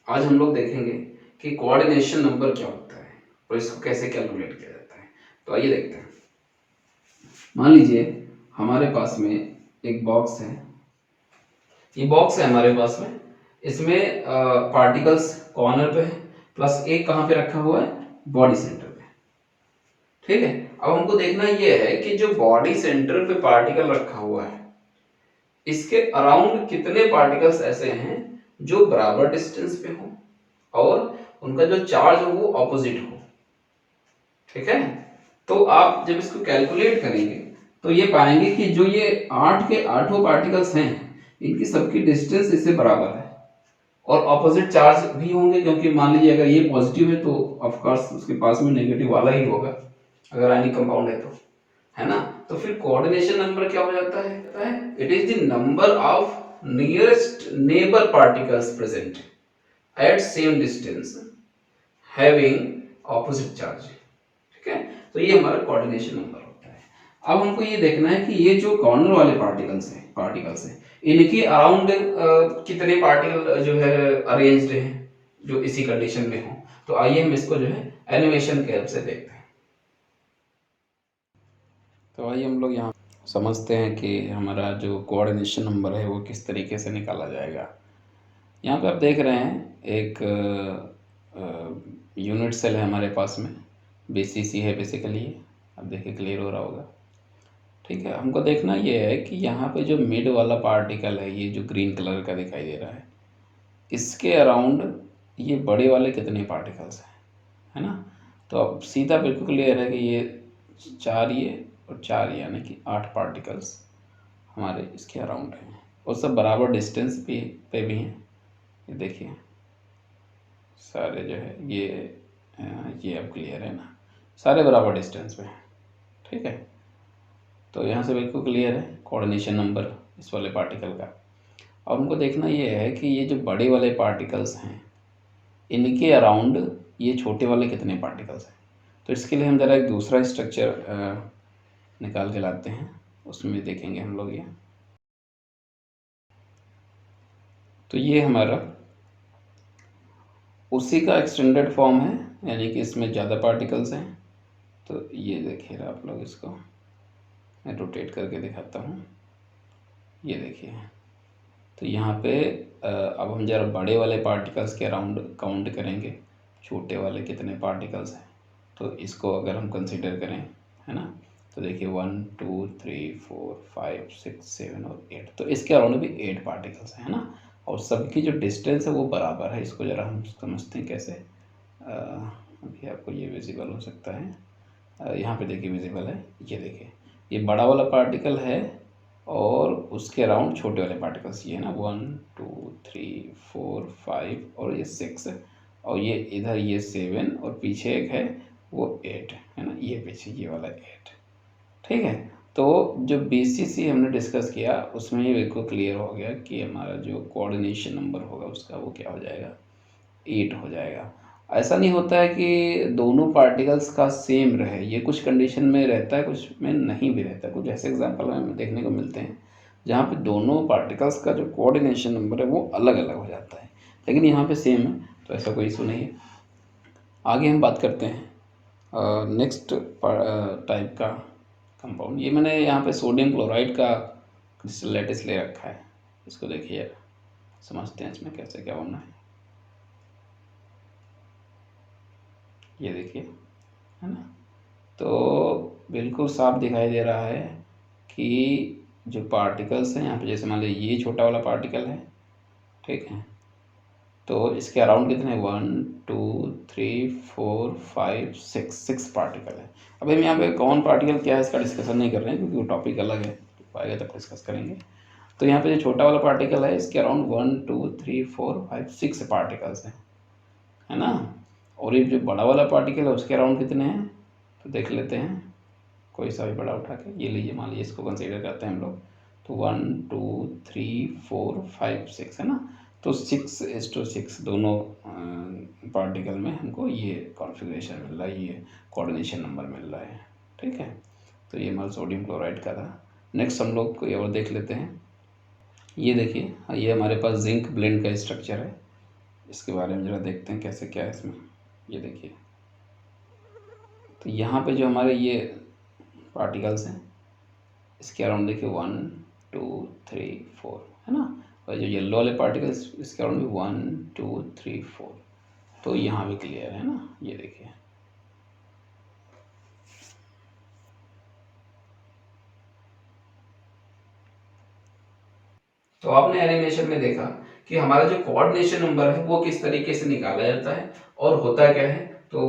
आज हम लोग देखेंगे कि कोऑर्डिनेशन नंबर क्या होता है और इसको कैसे कैलकुलेट किया जाता है। तो आइए देखते हैं। मान लीजिए हमारे पास में एक बॉक्स है, ये बॉक्स है हमारे पास में, इसमें पार्टिकल्स कॉर्नर पे है प्लस एक कहाँ पे रखा हुआ है, बॉडी सेंटर पे। ठीक है, अब हमको देखना ये है कि जो बॉडी सेंटर पे पार्टिकल रखा हुआ है इसके अराउंड कितने पार्टिकल्स ऐसे हैं जो बराबर डिस्टेंस पे हो और उनका जो चार्ज हो वो ऑपोजिट हो। ठीक है, तो आप जब इसको कैलकुलेट करेंगे तो ये पाएंगे कि जो ये 8 के 8 पार्टिकल्स हैं इनकी सबकी डिस्टेंस इससे बराबर है और ऑपोजिट चार्ज भी होंगे, क्योंकि मान लीजिए अगर ये पॉजिटिव है तो ऑफ कोर्स उसके पास में नेगेटिव वाला ही होगा अगर आयनिक कंपाउंड है तो, है ना। तो फिर कोऑर्डिनेशन नंबर क्या हो जाता है, it is the number of nearest neighbour particles present at same distance having opposite charge. ठीक है, तो ये हमारा कोऑर्डिनेशन नंबर होता है। अब हमको ये देखना है कि ये जो कॉर्नर वाले पार्टिकल्स हैं इनके अराउंड कितने पार्टिकल जो है अरेंज्ड हैं जो इसी कंडीशन में हो। तो आइए हम इसको जो है एनिमेशन के हेल्प से देखते हैं। तो आइए हम लोग यहाँ समझते हैं कि हमारा जो कोऑर्डिनेशन नंबर है वो किस तरीके से निकाला जाएगा। यहाँ पे आप देख रहे हैं एक यूनिट सेल है हमारे पास में, बीसीसी है बेसिकली। अब देखिए क्लियर हो रहा होगा। ठीक है, हमको देखना ये है कि यहाँ पे जो मिड वाला पार्टिकल है, ये जो ग्रीन कलर का दिखाई दे रहा है, इसके अराउंड ये बड़े वाले कितने पार्टिकल्स हैं, है ना। तो अब सीधा बिल्कुल क्लियर है कि ये 4 ये और 4 यानी कि 8 पार्टिकल्स हमारे इसके अराउंड हैं और सब बराबर डिस्टेंस पे भी हैं। ये देखिए सारे जो है ये अब क्लियर है ना, सारे बराबर डिस्टेंस पे हैं। ठीक है, तो यहाँ से बिल्कुल क्लियर है कोऑर्डिनेशन नंबर इस वाले पार्टिकल का। अब हमको देखना ये है कि ये जो बड़े वाले पार्टिकल्स हैं इनके अराउंड ये छोटे वाले कितने पार्टिकल्स हैं। तो इसके लिए हम ज़रा एक दूसरा स्ट्रक्चर निकाल के लाते हैं, उसमें देखेंगे हम लोग ये। तो ये हमारा उसी का एक्सटेंडेड फॉर्म है, यानी कि इसमें ज़्यादा पार्टिकल्स हैं। तो ये देखिए आप लोग, इसको मैं रोटेट करके दिखाता हूँ। ये देखिए, तो यहाँ पे अब हम जरा बड़े वाले पार्टिकल्स के अराउंड काउंट करेंगे छोटे वाले कितने पार्टिकल्स हैं। तो इसको अगर हम कंसीडर करें, है ना, तो देखिए 1 2 3 4 5 6 7 और 8, तो इसके अराउंड भी 8 पार्टिकल्स हैं, है ना। और सबकी जो डिस्टेंस है वो बराबर है। इसको ज़रा हम समझते हैं कैसे। अभी आपको ये विजिबल हो सकता है, यहाँ पे देखिए विजिबल है। ये देखिए ये बड़ा वाला पार्टिकल है और उसके अराउंड छोटे वाले पार्टिकल्स ये है ना, 1 2 3 4 5 और ये 6 और ये इधर ये 7 और पीछे एक है वो 8, है ना, ये पीछे ये वाला 8। ठीक है, तो जो बीसीसी हमने डिस्कस किया उसमें ये बिल्कुल क्लियर हो गया कि हमारा जो कोऑर्डिनेशन नंबर होगा उसका वो क्या हो जाएगा, 8 हो जाएगा। ऐसा नहीं होता है कि दोनों पार्टिकल्स का सेम रहे, ये कुछ कंडीशन में रहता है, कुछ में नहीं भी रहता है। कुछ ऐसे एग्जांपल हमें देखने को मिलते हैं जहाँ पे दोनों पार्टिकल्स का जो कोऑर्डिनेशन नंबर है वो अलग अलग हो जाता है, लेकिन यहाँ पे सेम है, तो ऐसा कोई इशू नहीं है। आगे हम बात करते हैं नेक्स्ट टाइप का कंपाउंड। ये मैंने यहाँ पे सोडियम क्लोराइड का क्रिस्टल ले रखा है। इसको देखिए, समझते हैं इसमें कैसे क्या होना है। ये देखिए, है ना, तो बिल्कुल साफ दिखाई दे रहा है कि जो पार्टिकल्स हैं यहाँ पे, जैसे मान लीजिए ये छोटा वाला पार्टिकल है, ठीक है, तो इसके अराउंड कितने 1 2 3 4 5 6 पार्टिकल है। अब हम यहाँ पे कौन पार्टिकल क्या है इसका डिस्कशन नहीं कर रहे हैं क्योंकि वो टॉपिक अलग है, तो आएगा तब डिस्कस करेंगे। तो यहाँ पे जो छोटा वाला पार्टिकल है इसके अराउंड 1 2 3 4 5 6 पार्टिकल्स हैं, है ना। और ये जो बड़ा वाला पार्टिकल है उसके अराउंड कितने हैं, तो देख लेते हैं। कोई सा भी बड़ा उठा के ये लीजिए, मान लीजिए इसको कंसीडर करते हैं हम लोग। तो 1 2 3 4 5 6 है ना, तो 6:6 दोनों पार्टिकल में हमको ये कॉन्फ़िगरेशन मिल रहा है, ये कोऑर्डिनेशन नंबर मिल रहा है। ठीक है, तो ये हमारा सोडियम क्लोराइड का था। नेक्स्ट हम लोग कोई और देख लेते हैं। ये देखिए, ये हमारे पास जिंक ब्लेंड का स्ट्रक्चर है। इसके बारे में ज़रा देखते हैं कैसे क्या है इसमें। ये देखिए, तो यहाँ पे जो हमारे ये पार्टिकल्स हैं इसके अराउंड देखिए 1 2 3 4 है ना, और जो येलो वाले पार्टिकल्स इसके अराउंड भी 1 2 3 4। तो यहाँ भी क्लियर है ना, ये देखिए। तो आपने एनिमेशन में देखा कि हमारा जो कोऑर्डिनेशन नंबर है वो किस तरीके से निकाला जाता है और होता क्या है। तो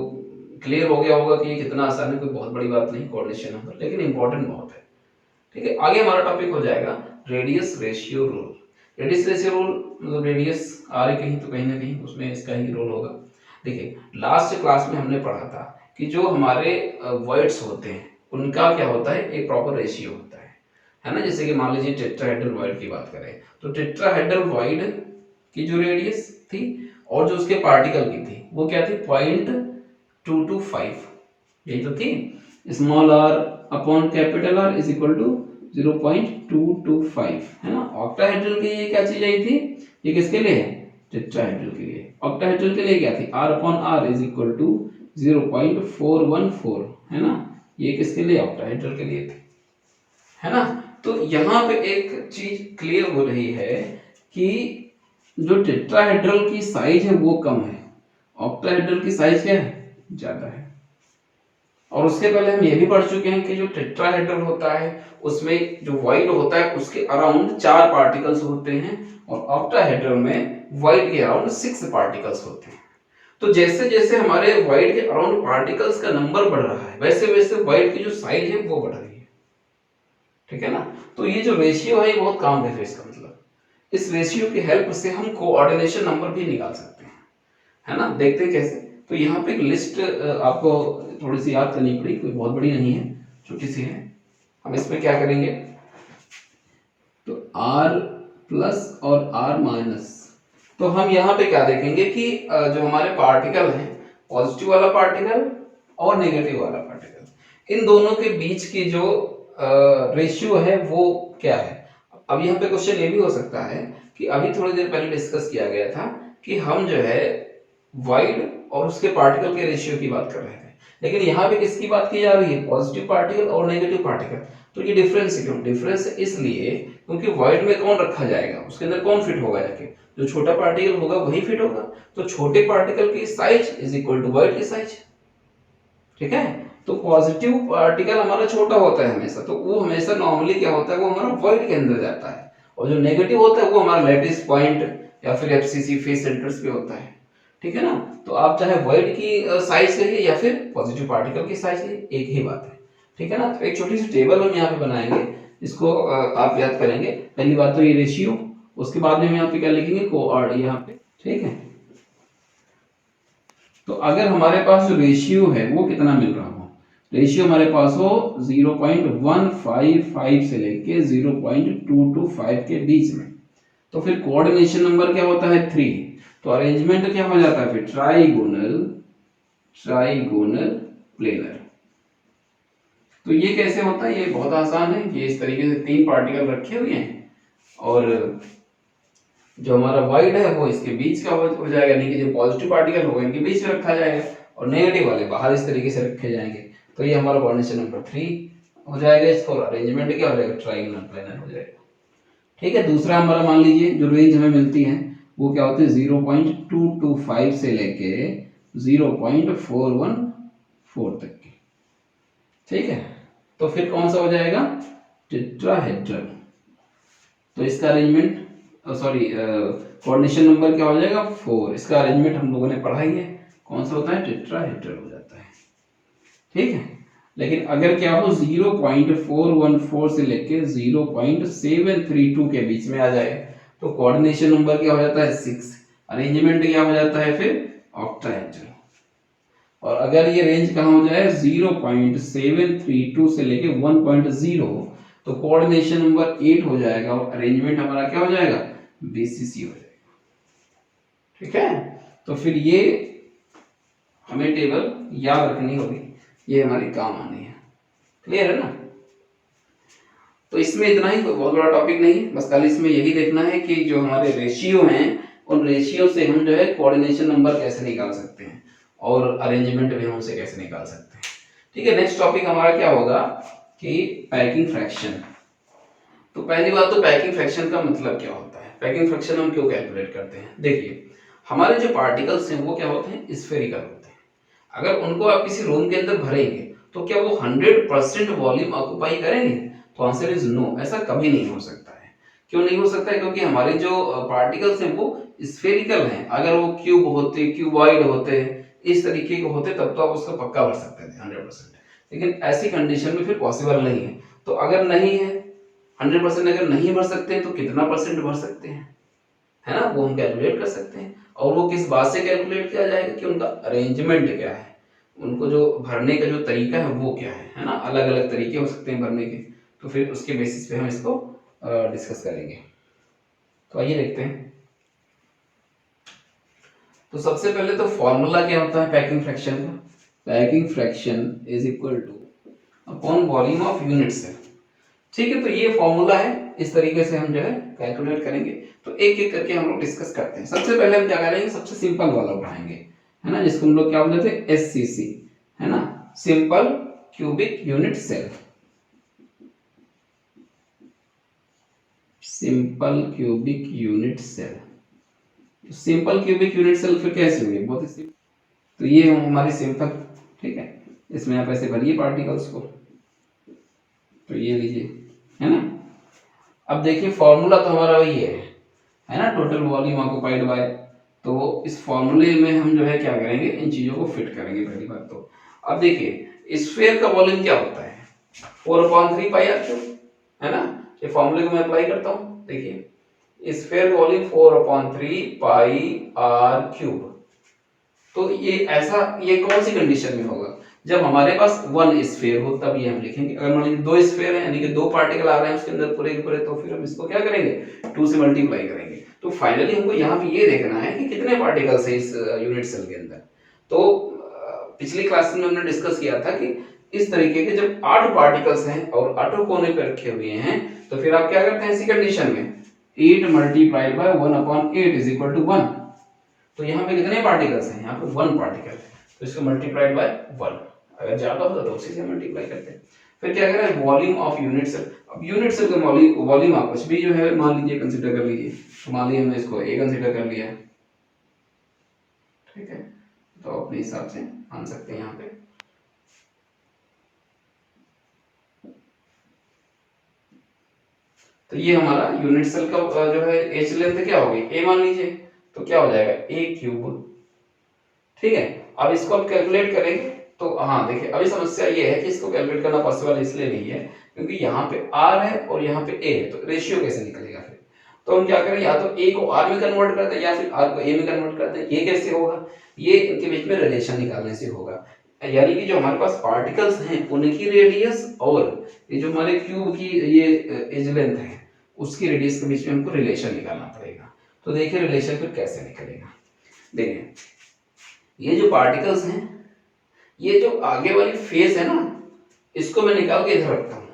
क्लियर हो गया होगा कि ये कितना आसान है, कोई बहुत बड़ी बात नहीं कोऑर्डिनेशन नंबर, लेकिन इंपॉर्टेंट बहुत है। ठीक है, आगे हमारा टॉपिक हो जाएगा radius ratio rule. Radius ratio rule मतलब रेडियस आ रही कहीं तो कहीं ना कहीं उसमें इसका ही रोल होगा। देखिए, लास्ट क्लास में हमने पढ़ा था कि जो हमारे वर्ड्स होते हैं उनका क्या होता है, एक प्रॉपर रेशियो होता है ना। जैसे कि मान लीजिए टेट्राहेड्रल वॉइड की बात करें तो टेट्राहेड्रल वॉइड की जो रेडियस थी और जो उसके पार्टिकल की थी वो क्या थी 0.225, यही तो थी। Small R upon capital R is equal to 0.225 है ना। ऑक्टाहेड्रल के लिए क्या चीज आई थी, ये किसके लिए है, टेट्राहेड्रल के लिए। ऑक्टाहेड्रल के लिए क्या थी, R upon R is equal to 0.414 है ना, ये किसके लिए, ऑक्टाहेड्रल के लिए थी, है ना। तो यहाँ पे एक चीज क्लियर हो रही है कि जो टेट्राहेड्रल की साइज है वो कम है, ऑक्टाहेड्रल की साइज क्या है, ज्यादा है। और उसके पहले हम ये भी पढ़ चुके हैं कि जो टेट्राहेड्रल होता है उसमें जो वॉइड होता है उसके अराउंड 4 पार्टिकल्स होते हैं और ऑक्टाहेड्रल में वॉइड के अराउंड 6 पार्टिकल्स होते हैं। तो जैसे जैसे हमारे वॉइड के अराउंड पार्टिकल्स का नंबर बढ़ रहा है वैसे वैसे वॉइड की जो साइज है वो बढ़ रही है, ठीक है ना। तो ये जो रेशियो है ये बहुत काम है, इसका मतलब इस रेशियो की हेल्प से हम कोऑर्डिनेशन नंबर भी निकाल सकते हैं, है ना। देखते हैं कैसे। तो यहाँ पे एक लिस्ट आपको थोड़ी सी याद करनी पड़ी, कोई बहुत बड़ी नहीं है, छोटी सी है। हम इसमें क्या करेंगे, तो R प्लस और R माइनस, तो हम यहाँ पे क्या देखेंगे कि जो हमारे पार्टिकल हैं पॉजिटिव वाला पार्टिकल और नेगेटिव वाला पार्टिकल, इन दोनों के बीच की जो रेशियो है वो क्या है। अब यहाँ पे क्वेश्चन ये भी हो सकता है कि अभी थोड़ी देर पहले डिस्कस किया गया था कि हम जो है वाइड और उसके पार्टिकल के रेशियो की बात कर रहे थे, लेकिन यहाँ पे किसकी बात की जा रही है, पॉजिटिव पार्टिकल और नेगेटिव पार्टिकल। तो ये डिफरेंस क्यों, डिफरेंस इसलिए क्योंकि वाइड में कौन रखा जाएगा, उसके अंदर कौन फिट होगा जाके, जो छोटा पार्टिकल होगा वही फिट होगा। तो छोटे पार्टिकल की size is equal to void की साइज, ठीक है। तो पॉजिटिव पार्टिकल हमारा छोटा होता है हमेशा, तो वो हमेशा नॉर्मली क्या होता है, वो हमारा वॉइड के अंदर जाता है, और जो नेगेटिव होता है वो हमारा लैटिस पॉइंट या फिर एफसीसी फेस सेंटर्स पे होता है, ठीक है ना। तो आप चाहे वॉइड की साइज कहिए या फिर पॉजिटिव पार्टिकल की साइज कहिए, एक ही बात है, ठीक है ना। तो एक छोटी सी टेबल हम यहाँ पे बनाएंगे, इसको आप याद करेंगे। पहली बात तो ये रेशियो, उसके बाद में हम यहाँ पे क्या लिखेंगे, कोऑर्ड यहाँ पे, ठीक है। तो अगर हमारे पास जो रेशियो है वो कितना मिल रहा हो, रेशियो हमारे पास हो 0.155 से लेके 0.225 के बीच में, तो फिर कोऑर्डिनेशन नंबर क्या होता है 3। तो अरेंजमेंट क्या हो जाता है फिर, ट्राइगोनल ट्राइगोनल प्लेनर। तो ये कैसे होता है, ये बहुत आसान है। ये इस तरीके से 3 पार्टिकल रखे हुए हैं और जो हमारा वाइड है वो इसके बीच का हो जाएगा, यानी कि जो पॉजिटिव पार्टिकल होगा इनके बीच में रखा जाएगा और नेगेटिव वाले बाहर इस तरीके से रखे जाएंगे। तो ये हमारा कोऑर्डिनेशन नंबर 3 हो जाएगा। इसको अरेंजमेंट क्या हो जाएगा, ट्रायंगुलर प्लेनर हो जाएगा, ठीक है। दूसरा हमारा मान लीजिए जो रेंज हमें मिलती है वो क्या होती है 0.225 से लेके 0.414 तक की, ठीक है। तो फिर कौन सा हो जाएगा, टेट्राहेड्रल। तो इसका अरेंजमेंट सॉरी कोऑर्डिनेशन नंबर क्या हो जाएगा 4। इसका अरेंजमेंट हम लोगों ने पढ़ा ही है, कौन सा होता है, टेट्राहेड्रल हो जाता है, ठीक है। लेकिन अगर क्या हो 0.414 से लेके 0.732 के बीच में आ जाए तो कोऑर्डिनेशन नंबर क्या हो जाता है 6, अरेंजमेंट क्या हो जाता है फिर ऑक्टाहेड्रल। और अगर ये रेंज कहाँ हो जाए 0.732 से लेके 1.0 तो कोऑर्डिनेशन नंबर 8 हो जाएगा और अरेंजमेंट हमारा क्या हो जाएगा, बीसीसी हो जाएगा, ठीक है। तो फिर ये हमें टेबल याद रखनी होगी, ये हमारी काम आनी है, क्लियर है ना। तो इसमें इतना ही, कोई बहुत बड़ा टॉपिक नहीं है, बस खाली इसमें यही देखना है कि जो हमारे रेशियो हैं उन रेशियो से हम जो है कोऑर्डिनेशन नंबर कैसे निकाल सकते हैं और अरेंजमेंट भी हम उसे कैसे निकाल सकते हैं। ठीक है, नेक्स्ट टॉपिक हमारा क्या होगा कि पैकिंग फ्रैक्शन। तो पहली बात तो पैकिंग फ्रैक्शन का मतलब क्या होता है, पैकिंग फ्रैक्शन हम क्यों कैलकुलेट करते हैं। देखिए हमारे जो पार्टिकल्स हैं वो क्या होते हैं, स्फेरिकल होते हैं। अगर उनको आप किसी रूम के अंदर भरेंगे तो क्या वो 100% वॉल्यूम ऑक्युपाई करेंगे, तो आंसर इज नो, ऐसा कभी नहीं हो सकता है। क्यों नहीं हो सकता है, क्योंकि हमारे जो पार्टिकल्स हैं वो स्फेरिकल हैं। अगर वो क्यूब होते, क्यूबॉइड होते, इस तरीके के होते तब तो आप उसको पक्का भर सकते थे 100%, लेकिन ऐसी कंडीशन में फिर पॉसिबल नहीं है। तो अगर नहीं है 100% अगर नहीं भर सकते हैं तो कितना परसेंट भर सकते हैं, है ना, वो हम कैलकुलेट कर सकते हैं। और वो किस बात से कैलकुलेट किया जाएगा कि उनका अरेंजमेंट क्या है, उनको जो भरने का जो तरीका है वो क्या है ना, अलग अलग तरीके हो सकते हैं भरने के। तो फिर उसके बेसिस पे हम इसको डिस्कस करेंगे। तो आइए देखते हैं। तो सबसे पहले तो फॉर्मूला क्या होता है पैकिंग फ्रैक्शन का। Packing fraction is equal to upon volume of unit cell. ठीक है, तो ये फॉर्मूला है, इस तरीके से हम जो है कैलकुलेट करेंगे। तो एक एक करके हम लोग डिस्कस करते हैं। सबसे पहले हम क्या करेंगे, सबसे सिंपल वाला उठाएंगे, है ना, जिसको हम लोग क्या बोलते थे, एससीसी, है ना, simple cubic unit cell. Simple cubic unit cell, simple cubic unit cell फिर कैसे होगी, बहुत ही सिंपल। तो ये हमारी सिंपल, ठीक है, इसमें आप ऐसे भरिए पार्टिकल्स को, तो ये लीजिए, है ना। अब देखिए फॉर्मूला तो हमारा वही है ना, टोटल वॉल्यूम ऑक्युपाइड बाय। तो इस फॉर्मूले में हम जो है क्या करेंगे, इन चीजों को फिट करेंगे पहली बात तो। अब देखिए स्फीयर का वॉल्यूम क्या होता है, 4/3 पाई आर क्यूब, है ना। ये फॉर्मूले को मैं अप्लाई करता हूँ, देखिए स्फीयर का वॉल्यूम 4/3 पाई आर क्यूब। तो ये ऐसा, ये कौन सी कंडीशन में होगा, जब हमारे पास 1 स्फीयर हो तब ये हम लिखेंगे। अगर मान लीजिए 2 स्फीयर है, यानी कि 2 पार्टिकल आ रहे हैं उसके अंदर पूरे के पूरे, तो फिर हम इसको क्या करेंगे, 2 से मल्टीप्लाई करेंगे। तो फाइनली हमको यहाँ पे ये देखना है कि कितने पार्टिकल्स है इस यूनिट सेल के अंदर। तो पिछली क्लास में हमने डिस्कस किया था कि इस तरीके के जब 8 पार्टिकल्स हैं और 8 कोने पे रखे हुए हैं, तो फिर आप क्या करते हैं ऐसी कंडीशन में, 8 multiplied by 1/8 is equal to 1। तो यहाँ पे कितने पार्टिकल्स हैं, यहाँ पे 1 पार्टिकल है, तो इसको मल्टीप्लाइड बाय 1। अगर ज्यादा होता तो उसी से मल्टीप्लाई करते हैं। फिर क्या करें, वॉल्यूम ऑफ यूनिट सेल। अब यूनिट सेल का वॉल्यूम आप कुछ भी जो है मान लीजिए कंसीडर कर लीजिए। तो मान लीजिए हमने इसको ए कंसीडर कर लिया है, ठीक है, तो अपने हिसाब से मान सकते हैं यहाँ पे। तो ये हमारा यूनिट सेल का जो है एच लेंथ क्या होगी, ए मान लीजिए, तो क्या हो जाएगा ए क्यूब, ठीक है। अब इसको हम कैलकुलेट करेंगे। तो हाँ देखिए अभी समस्या ये है कि इसको कैलकुलेट करना पॉसिबल इसलिए नहीं है क्योंकि यहाँ पे r है और यहाँ पे a है, तो रेशियो कैसे निकलेगा फिर। तो हम क्या करें, या तो a को r में कन्वर्ट कर दें या फिर r को a में कन्वर्ट कर दें। ये कैसे होगा, ये इनके बीच में रिलेशन निकालने से होगा। यानी कि जो हमारे पास पार्टिकल्स हैं उनकी रेडियस और ये जो हमारे क्यूब की ये एज लेंथ है उसकी रेडियस के बीच में हमको रिलेशन निकालना पड़ेगा। तो देखिए रिलेशन फिर कैसे निकलेगा। देखिए ये जो पार्टिकल्स हैं, ये जो आगे वाली फेस है ना, इसको मैं निकाल के इधर रखता हूँ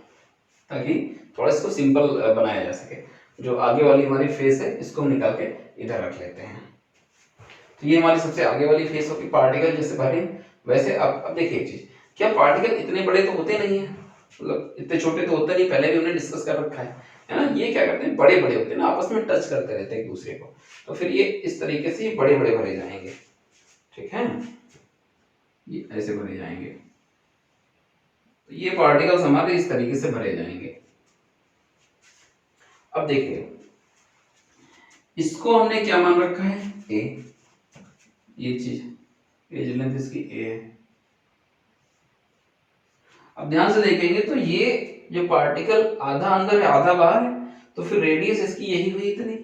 ताकि थोड़ा इसको सिंपल बनाया जा सके। जो आगे वाली हमारी फेस है इसको हम निकाल के इधर रख लेते हैं। तो ये हमारी सबसे आगे वाली फेस होगी, पार्टिकल जैसे भरे वैसे। अब देखिए एक चीज, क्या पार्टिकल इतने बड़े तो होते नहीं है, मतलब इतने छोटे तो होते नहीं, पहले भी हमने डिस्कस कर रखा है ना। ये क्या करते हैं, बड़े बड़े होते हैं ना, आपस में टच करते रहते हैं एक दूसरे को। तो फिर ये इस तरीके से बड़े बड़े भरे जाएंगे, ठीक है, ये ऐसे भरे जाएंगे। तो ये पार्टिकल्स हमारे इस तरीके से भरे जाएंगे। अब देखिए इसको हमने क्या मान रखा है, ए, ये चीज एज लेंथ इसकी ए है। अब ध्यान से देखेंगे तो ये जो पार्टिकल आधा अंदर है आधा बाहर है, तो फिर रेडियस इसकी यही हुई इतनी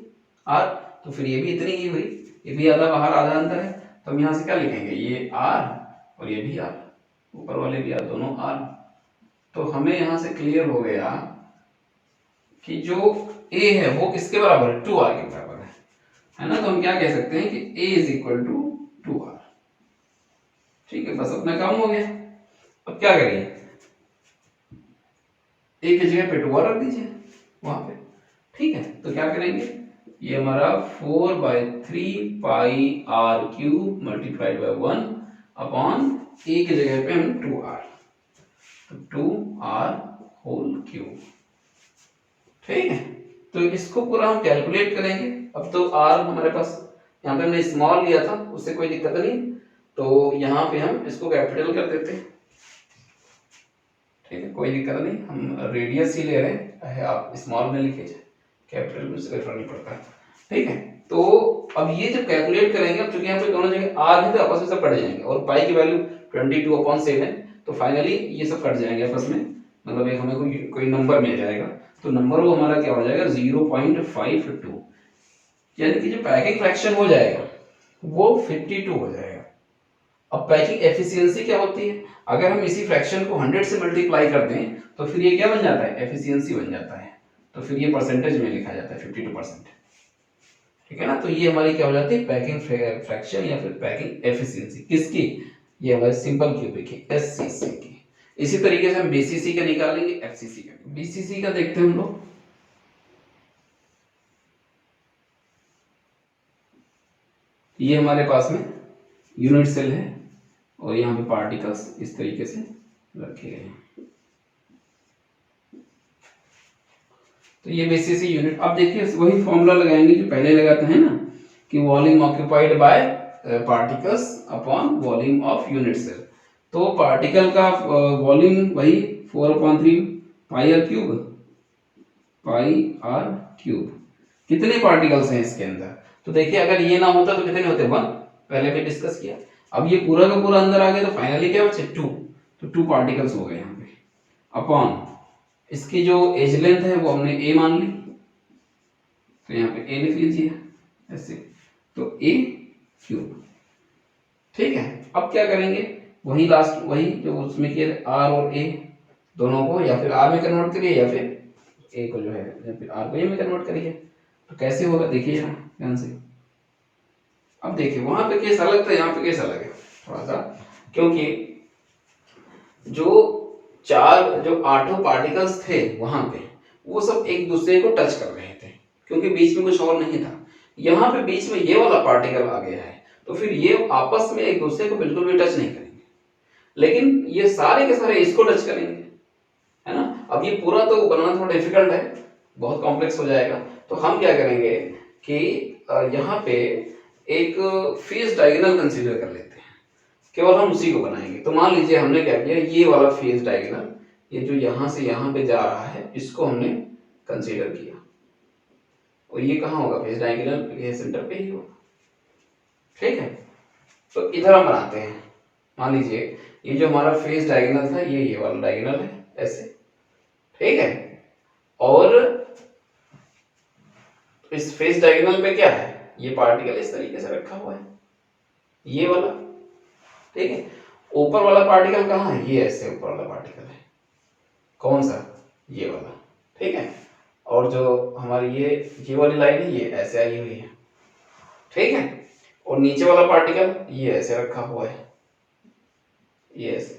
आर, तो फिर ये भी इतनी ही हुई, ये भी आधा बाहर आधा अंदर है। तो हम यहाँ से क्या लिखेंगे, ये आर और ये भी आर, ऊपर वाले भी आर, दोनों आर। तो हमें यहाँ से क्लियर हो गया कि जो a है वो किसके बराबर है, 2r के बराबर है ना। तो हम क्या कह सकते हैं कि a is equal to 2r, ठीक है, बस अपना काम हो गया। अब क्या करिए, a की जगह पे 2r रख दीजिए वहां पे, ठीक है। तो क्या करेंगे, ये हमारा 4/3 πr³ मल्टीप्लाइड बाय 1 अपॉन ए की जगह पे हम 2r, तो 2r⁴, ठीक है। तो इसको पूरा हम कैलकुलेट करेंगे। अब तो r हमारे पास यहाँ पे हमने स्मॉल लिया था, उससे कोई दिक्कत नहीं, तो यहाँ पे हम इसको कैपिटल कर देते हैं, ठीक है, कोई दिक्कत नहीं, हम रेडियस ही ले रहे हैं, आप स्मॉल में लिखे जाए, कैपिटल में से कोई फर्क नहीं पड़ता, ठीक है। तो अब ये जब कैलकुलेट करेंगे, अब चूंकि यहाँ पे दोनों जगह r है तो आपस में सब कट जाएंगे, और पाई की वैल्यू 22/7, तो फाइनली ये सब कट जाएंगे आपस में, मतलब एक हमें कोई नंबर मिल जाएगा, तो नंबर वो हमारा क्या हो जाएगा 0.52, यानी कि जो पैकिंग फ्रैक्शन हो जाएगा वो 52 हो जाएगा। अब पैकिंग एफिशिएंसी क्या होती है, अगर हम इसी फ्रैक्शन को 100 से मल्टीप्लाई कर दें तो फिर ये क्या बन जाता है, एफिशिएंसी बन जाता है, तो फिर ये परसेंटेज में लिखा जाता है 52%, ठीक है ना। तो ये हमारी क्या हो जाती है, पैकिंग फ्रैक्शन या फिर पैकिंग एफिशिएंसी, किसकी, ये हमारे सिंपल क्यूबिक की, एससीसी की। इसी तरीके से हम बीसीसी का निकालेंगे, एफसीसी का। बीसीसी का देखते हैं हम लोग, ये हमारे पास में यूनिट सेल है और यहाँ पे पार्टिकल्स इस तरीके से रखे गए हैं, तो ये बीसीसी यूनिट। अब देखिए वही फॉर्मूला लगाएंगे जो पहले लगाते हैं ना, कि volume occupied by particles upon volume of unit cell. तो पार्टिकल का वॉल्यूम वही 4/3 πr³। कितने पार्टिकल्स हैं इसके अंदर, तो देखिए अगर ये ना होता तो कितने होते, 1, पहले भी डिस्कस किया। अब ये पूरा का पूरा अंदर आ गया तो फाइनली क्या बचे 2, तो 2 पार्टिकल्स हो गए यहाँ पे, अपॉन इसकी जो एज लेंथ है वो हमने a मान ली, तो यहाँ पे a लिख लीजिए ऐसे, तो a³, ठीक है। अब क्या करेंगे, वही लास्ट वही जो उसमें किया r और a दोनों को या फिर r में कन्वर्ट करिए या फिर a को जो है या फिर r को a में कन्वर्ट करिए, तो कैसे होगा देखिए यहाँ ध्यान से। अब देखिए वहां पे केस अलग था, यहाँ पे केस अलग है थोड़ा सा, क्योंकि जो 8 पार्टिकल्स थे वहां पे वो सब एक दूसरे को टच कर रहे थे, क्योंकि बीच में कुछ और नहीं था। यहाँ पे बीच में ये वाला पार्टिकल आ गया है, तो फिर ये आपस में एक दूसरे को बिल्कुल भी टच नहीं करेंगे, लेकिन ये सारे के सारे इसको टच करेंगे, है ना। अब ये पूरा तो बनाना थोड़ा डिफिकल्ट है, बहुत कॉम्प्लेक्स हो जाएगा, तो हम क्या करेंगे कि यहाँ पे एक फेस डायगोनल कंसीडर कर लेते हैं, केवल हम उसी को बनाएंगे। तो मान लीजिए हमने क्या किया, ये वाला फेस डायगोनल, ये जो यहाँ से यहाँ पे जा रहा है, इसको हमने कंसीडर किया, और ये कहाँ होगा, फेस डायगोनल ये सेंटर पे ही होगा, ठीक है। तो इधर हम बनाते हैं, मान लीजिए ये जो हमारा फेस डायगोनल था ये वाला डायगोनल है ऐसे, ठीक है। और इस फेस डायगोनल पे क्या है, ये पार्टिकल इस तरीके से रखा हुआ है, ये वाला, ठीक है। ऊपर वाला पार्टिकल कहाँ है, ये ऐसे ऊपर वाला पार्टिकल है, कौन सा, ये वाला, ठीक है। और जो हमारी ये वाली लाइन है ये ऐसे आई हुई है, ठीक है। और नीचे वाला पार्टिकल ये ऐसे रखा हुआ है, ये ऐसे,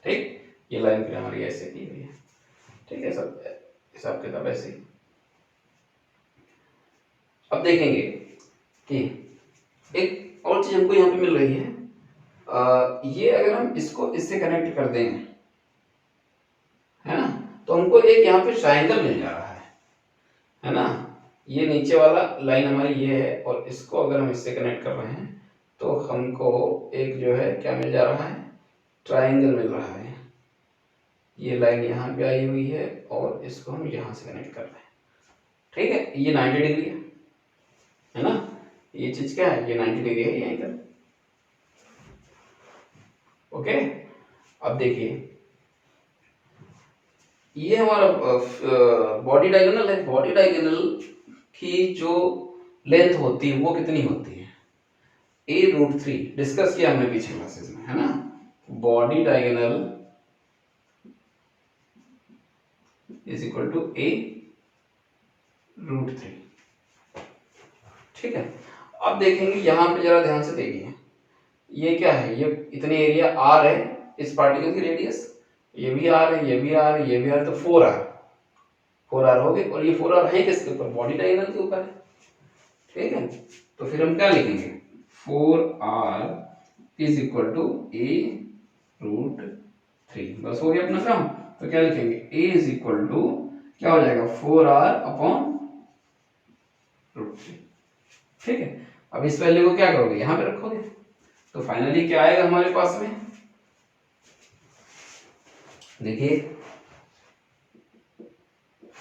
ठीक, ये लाइन फिर हमारी ऐसे की हुई है, ठीक है, सब हिसाब किताब ऐसे ही। अब देखेंगे कि एक और चीज हमको यहाँ पे मिल रही है, ये अगर हम इसको इससे कनेक्ट कर देंगे, है ना, तो हमको एक यहाँ पे ट्रायंगल मिल जा रहा है ना। ये नीचे वाला लाइन हमारी ये है, और इसको अगर हम इससे कनेक्ट कर रहे हैं तो हमको एक जो है क्या मिल जा रहा है, ट्रायंगल मिल रहा है। ये लाइन यहाँ पे आई हुई है और इसको हम यहाँ से कनेक्ट कर रहे हैं, ठीक है। ये 90 डिग्री है ना, ये चीज क्या है, ये 90 डिग्री है यहीं पर, ओके। अब देखिए ये हमारा बॉडी डायगोनल है, बॉडी डायगोनल की जो लेंथ होती है वो कितनी होती है, a√3, डिस्कस किया हमने पीछे क्लासेस में, है ना। Body diagonal is equal to a√3, ठीक है। अब देखेंगे यहाँ पे जरा ध्यान से देखिए, ये क्या है, ये इतने एरिया r है इस पार्टिकल की रेडियस, ये भी r है, ये भी r है, तो 4r हो गए, और ये 4r है किसके ऊपर, बॉडी डायगोनल के ऊपर है, ठीक है, तो फिर हम क्या लिखेंगे 4r is equal to a root 3। बस हो गया अपना काम। तो क्या लिखेंगे a इज इक्वल टू क्या हो जाएगा 4r अपॉन रूट 3। ठीक है, अब इस वैल्यू को क्या करोगे यहां पे रखोगे, तो फाइनली क्या आएगा हमारे पास में, देखिए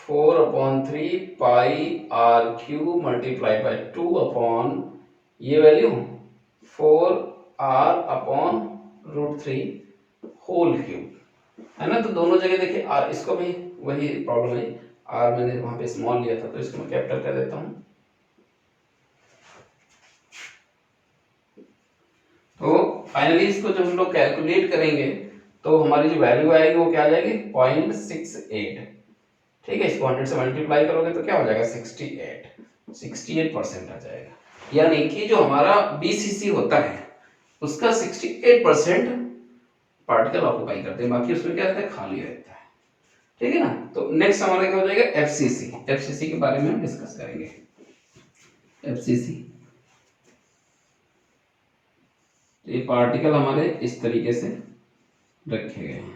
4/3 pi R cube multiplied by 2 upon ये value 4r upon root 3 whole cube, है ना। तो दोनों जगह देखिए आर, इसको भी वही प्रॉब्लम है, आर मैंने वहां पे स्मॉल लिया था तो इसको मैं कैपिटल कर देता हूं। तो फाइनली इसको जब हम लोग कैलकुलेट करेंगे तो हमारी जो वैल्यू आएगी वो क्या आ जाएगी 0.68। ठीक है, इसको 100 से मल्टीप्लाई करोगे तो क्या हो जाएगा 68% आ जाएगा। यानी कि जो हमारा बीसीसी होता है उसका 68% पार्टिकल ऑक्युपाई करते हैं, बाकी उसमें क्या रहता है खाली रहता है। ठीक है ना। तो नेक्स्ट हमारा क्या हो जाएगा एफसीसी। एफसीसी के बारे में हम डिस्कस करेंगे। एफसीसी ये पार्टिकल हमारे इस तरीके से रखे गए हैं।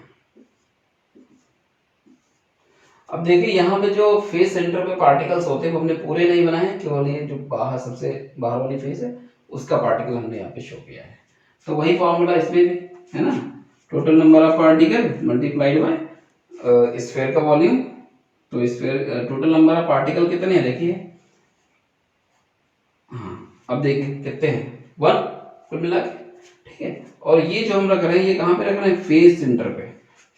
अब देखिए यहाँ पे जो फेस सेंटर पे पार्टिकल्स होते हैं वो हमने पूरे नहीं बनाए हैं, केवल ये जो बाहर सबसे बाहर वाली फेस है उसका पार्टिकल हमने यहाँ पे शो किया है। तो वही फॉर्मूला इसमें भी है ना, total number of particle multiplied by sphere का वॉल्यूम। तो sphere total number of particle कितने हैं देखिए, हाँ अब देखिए कितने हैं 1 कुल मिला के। ठीक है, और ये जो हम रख रहे हैं ये कहाँ पे रख रहे हैं फेस सेंटर पे।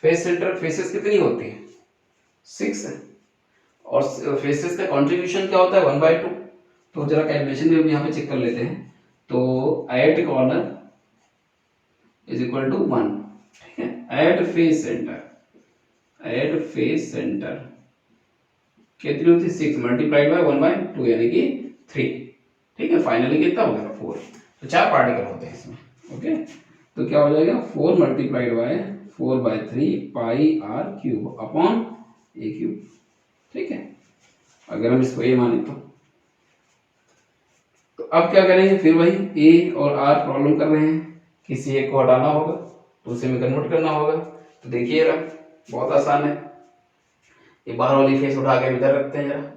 फेस सेंटर फेसेस कितनी होती है 6 है, और फेसेस का कंट्रीब्यूशन क्या होता है 1/2। तो जरा कैलकुलेशन में यहाँ पे चेक कर लेते हैं। तो eight corner is equal to 1। ठीक है, एट फेस सेंटर कितनी होती है 6 मल्टीप्लाइड बाय 1/2 यानी कि 3। ठीक है, फाइनली कितना हो गया 4। तो 4 पार्टिकल होते हैं इसमें। ओके, तो क्या हो जाएगा 4 multiplied by 4/3 pi R cube upon A cube. ठीक है, अगर हम इसको ए माने तो अब क्या करेंगे फिर वही ए और आर प्रॉब्लम कर रहे हैं, किसी एक को हटाना होगा तो उसे में कन्वर्ट करना होगा। तो देखिए जरा बहुत आसान है, ये बाहर वाली फेस उठा के इधर रखते हैं जरा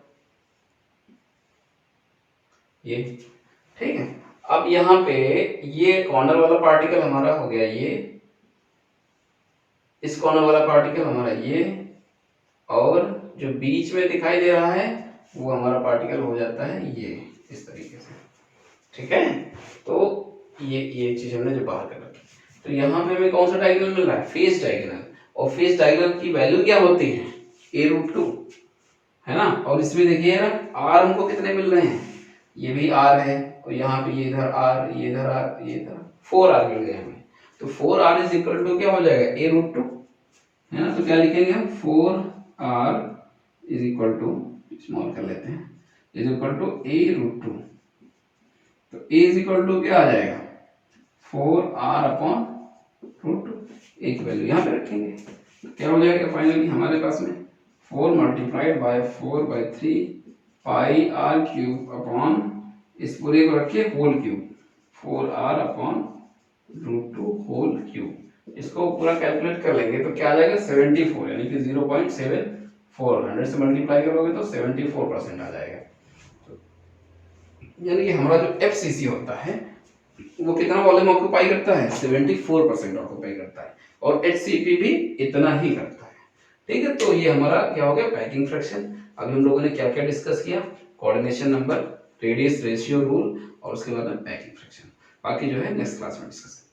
ये। ठीक है, अब यहाँ पे ये कॉर्नर वाला पार्टिकल हमारा हो गया ये, इस कॉर्नर वाला पार्टिकल हमारा ये, और जो बीच में दिखाई दे रहा है वो हमारा पार्टिकल हो जाता है ये इस तरीके से। ठीक है, तो ये चीज हमने जो बाहर कर रखी। तो यहाँ पे हमें कौन सा डायगोनल मिल रहा है फेस डायगोनल, और फेस डायगोनल की वैल्यू क्या होती है a√2 है ना। और इसमें देखिए ना आर हमको कितने मिल रहे हैं, ये भी आर है और यहाँ पे ये इधर आर, ये इधर आर, ये इधर 4r मिल गए हमें। तो 4r इज इक्वल टू क्या हो जाएगा a√2 है ना। तो क्या लिखेंगे हम 4r is equal to, small कर लेते हैं, इज इक्वल टू a√2। तो a इज इक्वल टू क्या आ जाएगा 4r अपॉन √2। एक वैल्यू यहाँ पे रखेंगे तो क्या हो जाएगा फाइनली हमारे पास में 4 multiplied by 4/3 pi R cube upon इस पूरे को रखिए whole cube 4r upon √2 whole cube. इसको पूरा कैलकुलेट कर लेंगे तो क्या आ जाएगा 74 यानी कि 0.74। 100 से मल्टीप्लाई करोगे तो 74% आ जाएगा। यानी कि हमारा जो एफसीसी होता है वो कितना वॉल्यूम ऑक्यूपाई करता है 74% ऑक्यूपाई करता है, और एचसीपी भी इतना ही करता है। ठीक है, तो ये हमारा क्या हो गया पैकिंग फ्रैक्शन। अभी हम लोगों ने क्या क्या डिस्कस किया, coordination number, radius ratio rule, और उसके बाद में पैकिंग फ्रैक्शन। बाकी जो है नेक्स्ट क्लास में डिस्कस